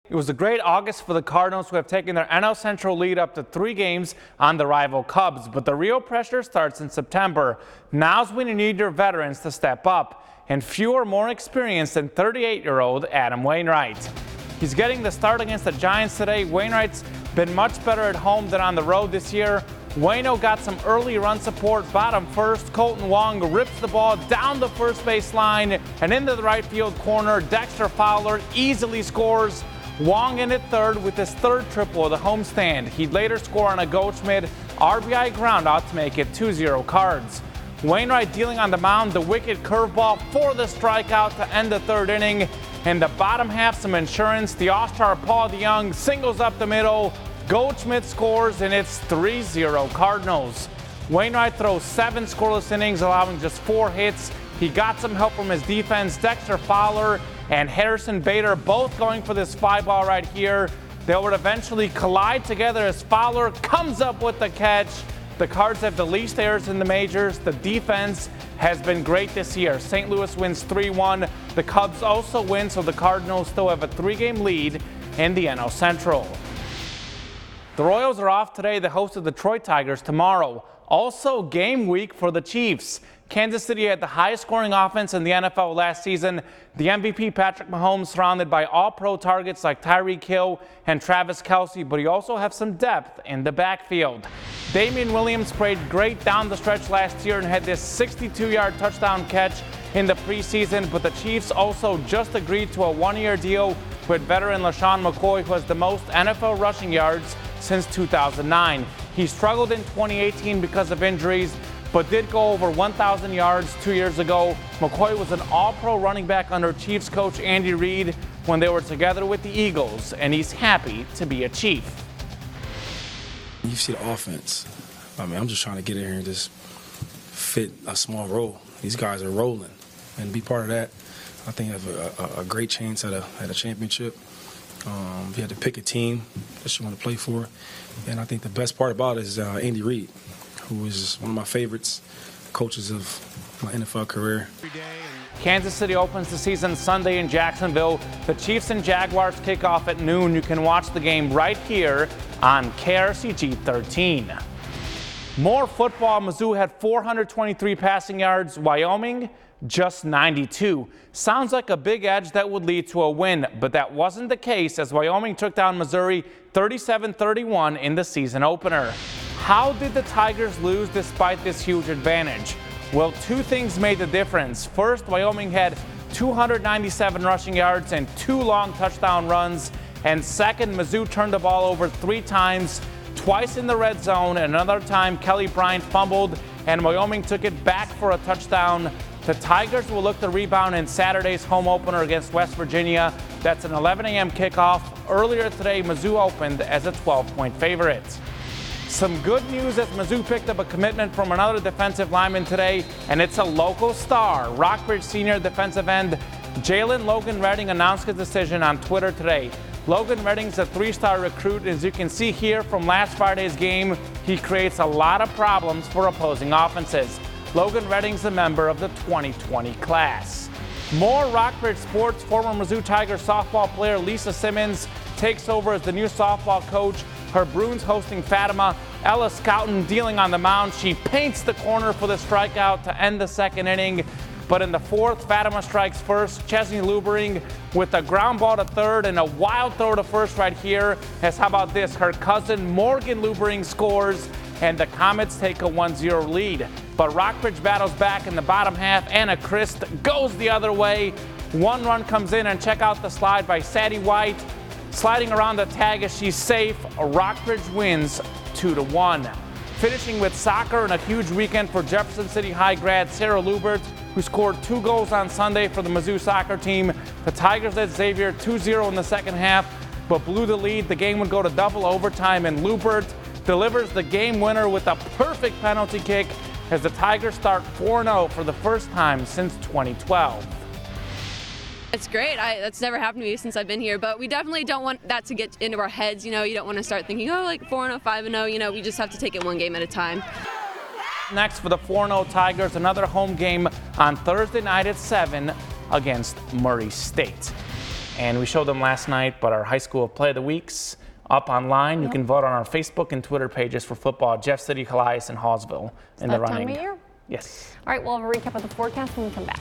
It was a great August for the Cardinals, who have taken their NL Central lead up to 3 games on the rival Cubs. But the real pressure starts in September. Now's when you need your veterans to step up, and few are more experienced than 38-year-old Adam Wainwright. He's getting the start against the Giants today. Wainwright's been much better at home than on the road this year. Waino got some early run support, bottom first. Colton Wong rips the ball down the first base line and into the right field corner. Dexter Fowler easily scores. Wong in at third with his third triple of the homestand. He'd later score on a Goldschmidt RBI groundout to make it 2-0 Cards. Wainwright dealing on the mound, the wicked curveball for the strikeout to end the third inning. In the bottom half, some insurance. The All-Star Paul DeJong singles up the middle. Goldschmidt scores, and it's 3-0 Cardinals. Wainwright throws 7 scoreless innings, allowing just 4 hits. He got some help from his defense. Dexter Fowler and Harrison Bader both going for this fly ball right here. They would eventually collide together as Fowler comes up with the catch. The Cards have the least errors in the majors. The defense has been great this year. St. Louis wins 3-1. The Cubs also win, so the Cardinals still have a 3-game lead in the NL Central. The Royals are off today. They host the Detroit Tigers tomorrow. Also game week for the Chiefs. Kansas City had the highest scoring offense in the NFL last season. The MVP Patrick Mahomes surrounded by all-pro targets like Tyreek Hill and Travis Kelce, but he also has some depth in the backfield. Damian Williams played great down the stretch last year and had this 62-yard touchdown catch in the preseason, but the Chiefs also just agreed to a 1-year deal with veteran LaShawn McCoy, who has the most NFL rushing yards since 2009. He struggled in 2018 because of injuries, but did go over 1,000 yards 2 years ago. McCoy was an all-pro running back under Chiefs coach Andy Reid when they were together with the Eagles, and he's happy to be a Chief. You see the offense. I'm just trying to get in here and just fit a small role. These guys are rolling, and be part of that, I think I have a great chance at a championship. You had to pick a team that you want to play for, and I think the best part about it is Andy Reid, who is one of my favorites, coaches of my NFL career. Kansas City opens the season Sunday in Jacksonville. The Chiefs and Jaguars kick off at noon. You can watch the game right here on KRCG 13. More football. Mizzou had 423 passing yards. Wyoming, just 92. Sounds like a big edge that would lead to a win, but that wasn't the case as Wyoming took down Missouri 37-31 in the season opener. How did the Tigers lose despite this huge advantage? Well, 2 things made the difference. First, Wyoming had 297 rushing yards and 2 long touchdown runs. And second, Mizzou turned the ball over 3 times, twice in the red zone, and another time Kelly Bryant fumbled, and Wyoming took it back for a touchdown. The Tigers will look to rebound in Saturday's home opener against West Virginia. That's an 11 a.m. kickoff. Earlier today, Mizzou opened as a 12-point favorite. Some good news as Mizzou picked up a commitment from another defensive lineman today, and it's a local star. Rockbridge senior defensive end Jalen Logan Redding announced his decision on Twitter today. Logan Redding's a 3-star recruit. As you can see here from last Friday's game, he creates a lot of problems for opposing offenses. Logan Redding's a member of the 2020 class. More Rockbridge sports. Former Mizzou Tigers softball player Lisa Simmons takes over as the new softball coach. Her Bruins hosting Fatima. Ella Scouten dealing on the mound. She paints the corner for the strikeout to end the second inning. But in the 4th, Fatima strikes first. Chesney Lubering with a ground ball to third and a wild throw to first right here. As how about this? Her cousin Morgan Lubering scores, and the Comets take a 1-0 lead. But Rockbridge battles back in the bottom half. Anna Christ goes the other way. 1 run comes in, and check out the slide by Sadie White. Sliding around the tag as she's safe. Rockbridge wins 2-1. Finishing with soccer and a huge weekend for Jefferson City High grad Sarah Lubert, who scored 2 goals on Sunday for the Mizzou soccer team. The Tigers led Xavier 2-0 in the second half, but blew the lead. The game would go to double overtime, and Lubert delivers the game winner with a perfect penalty kick as the Tigers start 4-0 for the first time since 2012. It's great. That's never happened to me since I've been here, but we definitely don't want that to get into our heads. You don't want to start thinking, like 4-0, 5-0. We just have to take it one game at a time. Next for the 4-0 Tigers, another home game on Thursday night at 7 against Murray State. And we showed them last night, but our high school play of the week's up online. You can vote on our Facebook and Twitter pages for football. Jeff City, Calais, and Hallsville in the running. Time of year? Yes. All right, we'll have a recap of the forecast when we come back.